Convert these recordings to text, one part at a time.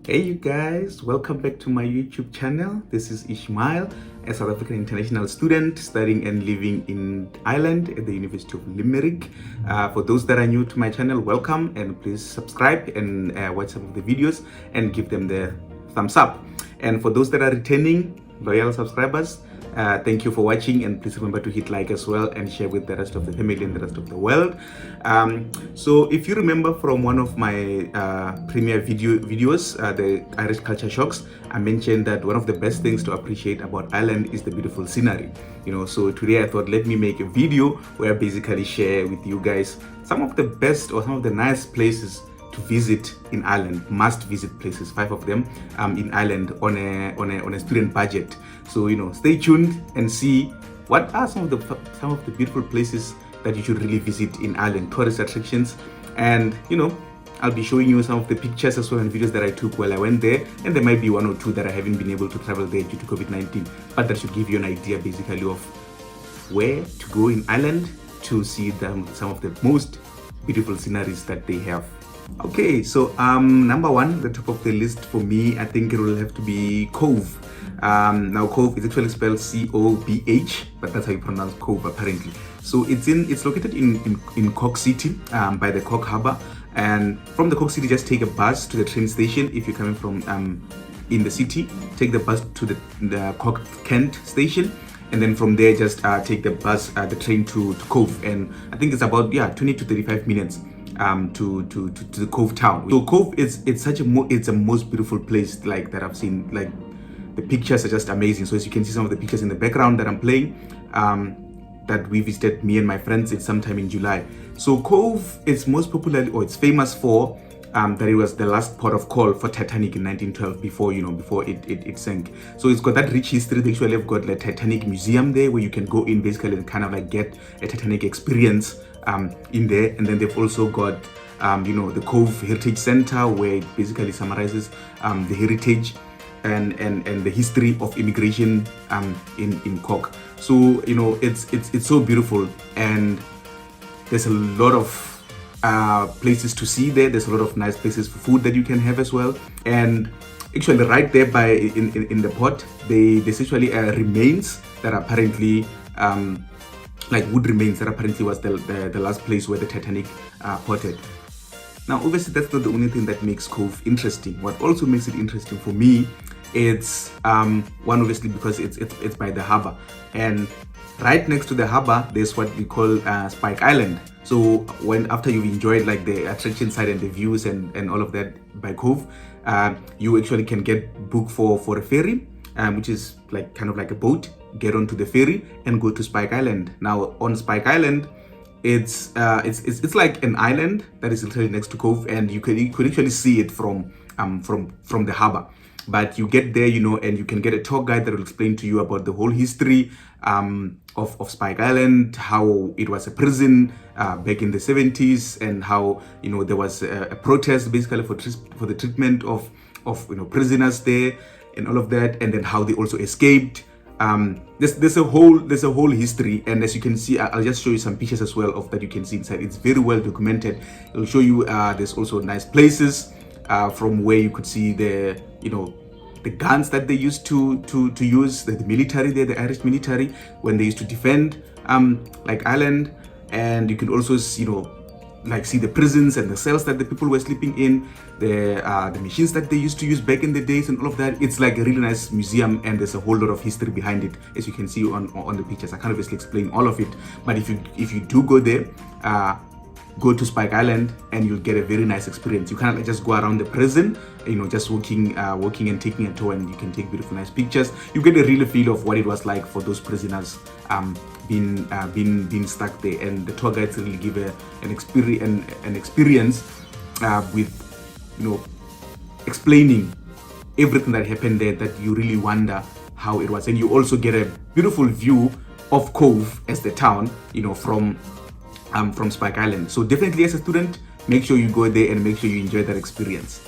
Hey you guys, welcome back to my YouTube channel. This is Ishmael, a South African international student studying and living in Ireland at the University of Limerick. For those that are new to my channel, welcome, and please subscribe and watch some of the videos and give them the thumbs up. And for those that are returning loyal subscribers, thank you for watching, and please remember to hit like as well and share with the rest of the family and the rest of the world. So if you remember from one of my premiere videos, the Irish Culture Shocks, I mentioned that one of the best things to appreciate about Ireland is the beautiful scenery. So today I thought, let me make a video where I basically share with you guys some of the best or some of the nice places to visit in Ireland, must visit places, 5 of them in Ireland on a student budget. So stay tuned and see what are some of the beautiful places that you should really visit in Ireland, tourist attractions. And I'll be showing you some of the pictures as well and videos that I took while I went there, and there might be 1 or 2 that I haven't been able to travel there due to COVID-19, but that should give you an idea basically of where to go in Ireland to see some of the most beautiful sceneries that they have. Okay, so number 1, the top of the list for me, I think it will have to be Cobh. Now Cobh is actually spelled C-O-B-H, but that's how you pronounce Cobh apparently. So it's located in Cork City, by the Cork Harbour. And from the Cork City, just take a bus to the train station. If you're coming from in the city, take the bus to the Cork Kent station, and then from there just take the train to Cobh. And I think it's about 20 to 35 minutes to the Cobh town. So Cobh it's a most beautiful place that I've seen. Like, the pictures are just amazing. So as you can see, some of the pictures in the background that I'm playing, that we visited, me and my friends, it's sometime in July. So Cobh is most popular, or it's famous for that it was the last port of call for Titanic in 1912 before it sank. So it's got that rich history. They actually have got the Titanic museum there where you can go in basically and kind of like get a Titanic experience in there. And then they've also got the Cobh Heritage Center, where it basically summarizes the heritage and the history of immigration in Cork. So it's so beautiful, and there's a lot of places to see there. There's a lot of nice places for food that you can have as well. And actually right there in the port, there's actually remains that apparently like wood remains that apparently was the last place where the Titanic ported. Now obviously that's not the only thing that makes Cobh interesting. What also makes it interesting for me, it's one, obviously because it's by the harbour, and right next to the harbour there's what we call Spike Island. So after you've enjoyed like the attraction side and the views and all of that by Cobh, you actually can get booked for a ferry, which is like kind of like a boat. Get onto the ferry and go to Spike Island. Now on Spike Island, it's like an island that is literally next to Cobh, and you could actually see it from the harbour. But you get there, and you can get a tour guide that will explain to you about the whole history of Spike Island, how it was a prison back in the 70s, and how there was a protest basically for the treatment of prisoners there and all of that, and then how they also escaped. There's a whole history, and as you can see, I'll just show you some pictures as well of that you can see inside. It's very well documented. It'll show you there's also nice places from where you could see the guns that they used to use, the military there, the Irish military, when they used to defend like Ireland. And you can also see the prisons and the cells that the people were sleeping in, the machines that they used to use back in the days and all of that. It's like a really nice museum, and there's a whole lot of history behind it, as you can see on the pictures. I can't obviously explain all of it, but if you do go there, go to Spike Island, and you'll get a very nice experience. You can't just go around the prison, just walking and taking a tour, and you can take beautiful nice pictures. You get a real feel of what it was like for those prisoners being stuck there. And the tour guides really give an experience with explaining everything that happened there, that you really wonder how it was. And you also get a beautiful view of Cobh as the town, from Spike Island. So definitely, as a student, make sure you go there and make sure you enjoy that experience.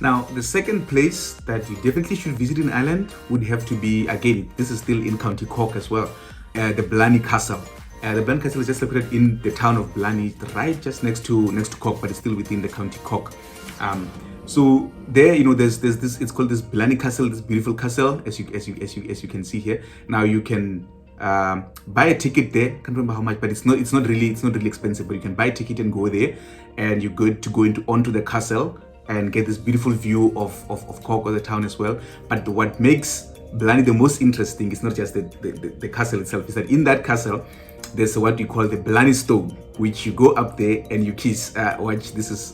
Now, the second place that you definitely should visit in Ireland would have to be, again, this is still in County Cork as well, the Blarney Castle. The Blarney Castle is just located in the town of Blarney, right just next to Cork, but it's still within the County Cork. So there, there's this. It's called this Blarney Castle, this beautiful castle, as you can see here. Now you can buy a ticket there. Can't remember how much, but it's not really expensive. But you can buy a ticket and go there, and you go onto the castle and get this beautiful view of Cork, or the town as well. But what makes Blarney the most interesting is not just the castle itself. Is that in that castle there's what you call the Blarney Stone, which you go up there and you kiss. Watch, this is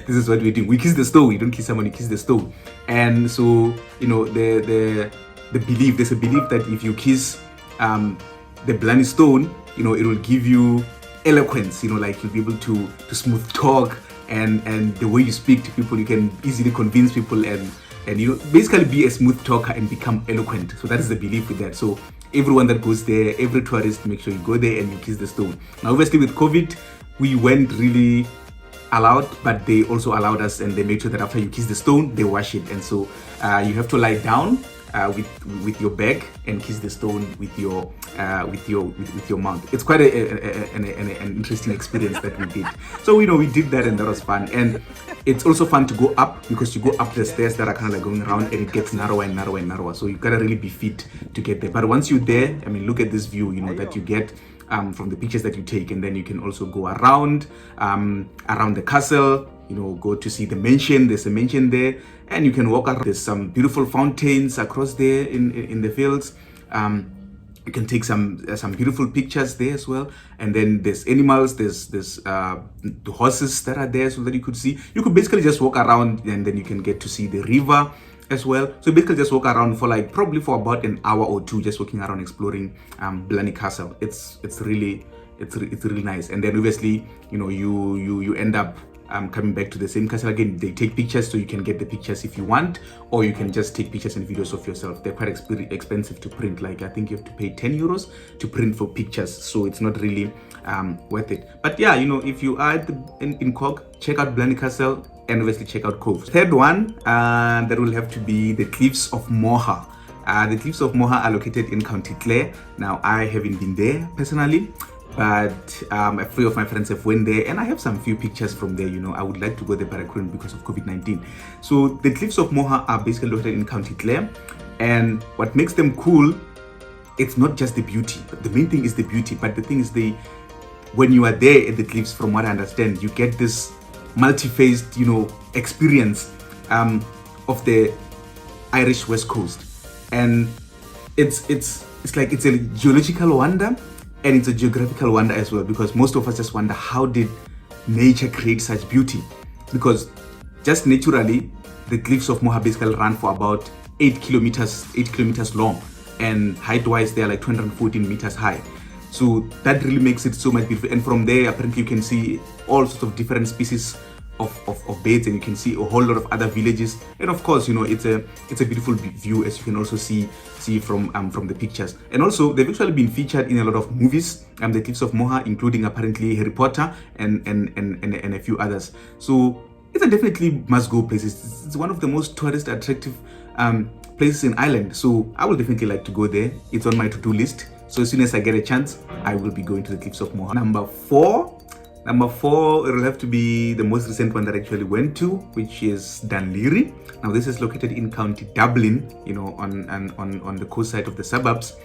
this is what we do. We kiss the stone. You don't kiss someone, you kiss the stone. And so the belief, there's a belief that if you kiss the Blarney Stone, it will give you eloquence. Like you'll be able to smooth talk, and the way you speak to people, you can easily convince people and basically be a smooth talker and become eloquent. So that is the belief with that. So everyone that goes there, every tourist, make sure you go there and you kiss the stone. Now obviously with COVID, we weren't really allowed, but they also allowed us, and they made sure that after you kiss the stone, they wash it. And so you have to lie down with your bag and kiss the stone with your mouth. It's quite an interesting experience that we did. So we did that, and that was fun. And it's also fun to go up, because you go up the stairs that are kind of like going around, and it gets narrower and narrower and narrower. So you gotta really be fit to get there. But once you're there, look at this view, that you get from the pictures that you take, and then you can also go around the castle. Go to see the mansion. There's a mansion there, and you can walk around. There's some beautiful fountains across there in the fields. You can take some beautiful pictures there as well. And then there's animals. There's the horses that are there, so that you could see. You could basically just walk around, and then you can get to see the river as well. So basically just walk around for probably for about an hour or two, just walking around exploring Blarney Castle. It's really nice. And then obviously you end up coming back to the same castle again. They take pictures, so you can get the pictures if you want, or you can just take pictures and videos of yourself. They're quite expensive to print. I think you have to pay 10 euros to print for pictures, so it's not really worth it. But yeah, if you are in Cork, check out Blarney Castle, and obviously check out Cobh. Third one, that will have to be the Cliffs of Moher. The Cliffs of Moher are located in County Clare. Now I haven't been there personally, but a few of my friends have went there, and I have some few pictures from there. I would like to go there, but I couldn't because of COVID-19. So the Cliffs of Moher are basically located in County Clare, and what makes them cool, it's not just the beauty. The main thing is the beauty, but the thing is when you are there at the cliffs, from what I understand, you get this multi-phased experience of the Irish West Coast, and it's a geological wonder, and it's a geographical wonder as well, because most of us just wonder, how did nature create such beauty? Because just naturally, the Cliffs of Moher basically run for about 8 kilometers long, and height-wise, they are 214 meters high. So that really makes it so much beautiful. And from there, apparently, you can see all sorts of different species of birds, and you can see a whole lot of other villages. And of course, it's a beautiful view, as you can also see from the pictures. And also, they've actually been featured in a lot of movies, the Cliffs of Moher, including apparently Harry Potter and a few others. So it's a definitely must-go place. It's one of the most tourist attractive places in Ireland. So I will definitely like to go there. It's on my to-do list. So as soon as I get a chance, I will be going to the Cliffs of Moher. Number four, it will have to be the most recent one that I actually went to, which is Dunleary. Now this is located in County Dublin, on the coast side of the suburbs.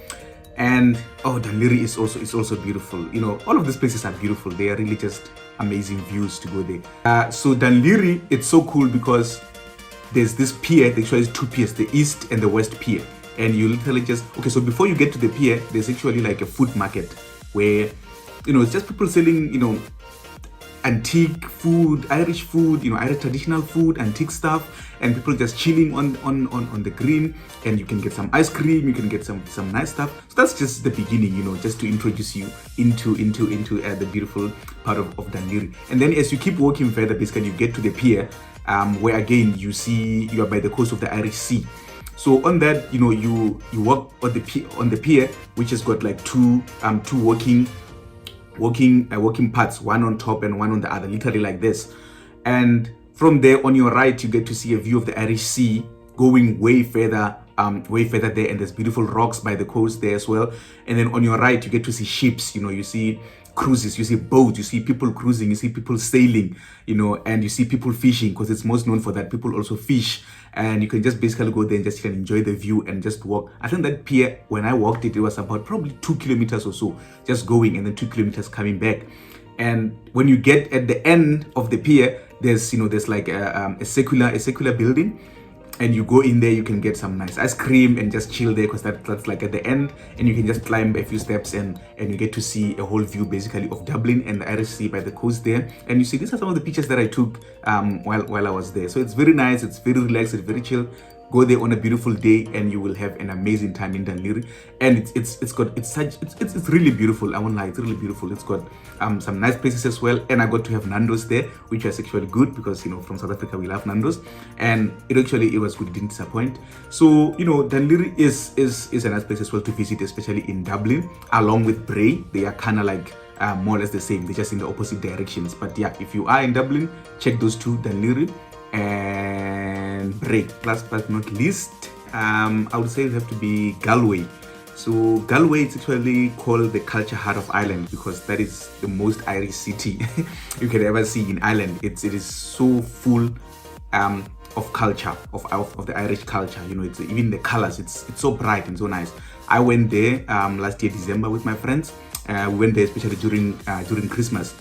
And Dunleary is also beautiful. All of these places are beautiful. They are really just amazing views to go there. So Dunleary, it's so cool because there's this pier. Actually, there's two piers, the east and the west pier. And you literally so before you get to the pier, there's actually a food market where, it's just people selling, antique food, Irish food, Irish traditional food, antique stuff, and people just chilling on the green. And you can get some ice cream, you can get some nice stuff. So that's just the beginning, just to introduce you into the beautiful part of Dunleary. And then as you keep walking further, basically you get to the pier, where again you are by the coast of the Irish Sea. So on that, you walk on the pier, which has got two walking paths, one on top and one on the other, literally like this. And from there, on your right, you get to see a view of the Irish Sea going way further way further there, and there's beautiful rocks by the coast there as well. And then on your right, you get to see ships, you see cruises, you see boats, you see people cruising, you see people sailing, and you see people fishing, because it's most known for that. People also fish, and you can just basically go there and just enjoy the view and just walk. I think that pier, when I walked it was about probably 2 kilometers or so, just going, and then 2 kilometers coming back. And when you get at the end of the pier, there's like a circular building, and you go in there, you can get some nice ice cream and just chill there, because that's like at the end, and you can just climb a few steps, and you get to see a whole view basically of Dublin and the Irish Sea by the coast there. And you see, these are some of the pictures that I took while I was there. So it's very nice, it's very relaxed, it's very chill. Go there on a beautiful day, and you will have an amazing time in Dunleary. And it's really beautiful. I won't lie, it's really beautiful. It's got some nice places as well, and I got to have Nando's there, which was actually good, because from South Africa we love Nando's, and it was good. It didn't disappoint. So Dunleary is a nice place as well to visit, especially in Dublin, along with Bray. They are kind of like more or less the same. They're just in the opposite directions. But yeah, if you are in Dublin, check those two, Dunleary and Bray. Last but not least, I would say it have to be Galway. So Galway is actually called the culture heart of Ireland, because that is the most Irish city you can ever see in Ireland. It is so full of culture, of the Irish culture. It's even the colors. It's so bright and so nice. I went there last year December with my friends. We went there especially during Christmas.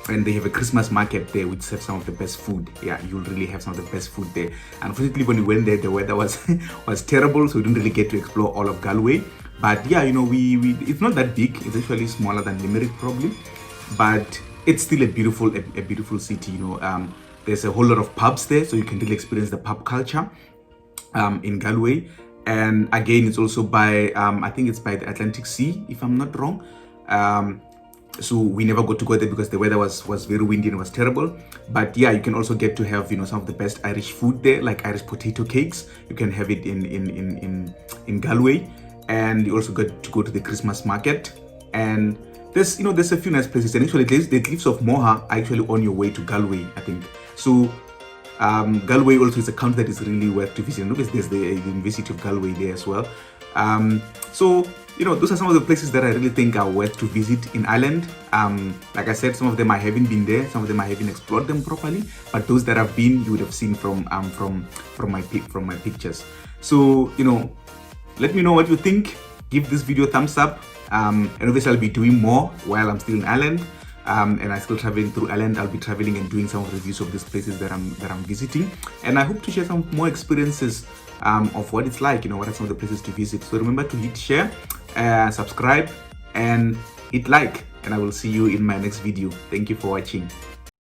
And they have a Christmas market there, which has some of the best food. Yeah, you'll really have some of the best food there. Unfortunately, when we went there, the weather was terrible, so we didn't really get to explore all of Galway. But yeah, it's not that big. It's actually smaller than Limerick probably, but it's still a beautiful city. There's a whole lot of pubs there, so you can really experience the pub culture in Galway. And again, it's also by I think it's by the Atlantic Sea, if I'm not wrong. So we never got to go there because the weather was very windy and was terrible. But yeah, you can also get to have some of the best Irish food there, like Irish potato cakes. You can have it in Galway, and you also get to go to the Christmas market. And there's a few nice places. And actually, the cliffs of Moher are actually on your way to Galway, I think. So Galway also is a county that is really worth to visit. And obviously, there's the University of Galway there as well. So those are some of the places that I really think are worth to visit in Ireland. Like I said, some of them I haven't been there, some of them I haven't explored them properly, but those that have been, you would have seen from my pictures. So let me know what you think. Give this video a thumbs up, and obviously I'll be doing more while I'm still in Ireland, and I'm still traveling through Ireland. I'll be traveling and doing some reviews of these places that I'm visiting, and I hope to share some more experiences of what it's like, what are some of the places to visit. So remember to hit share, subscribe, and hit like, and I will see you in my next video. Thank you for watching.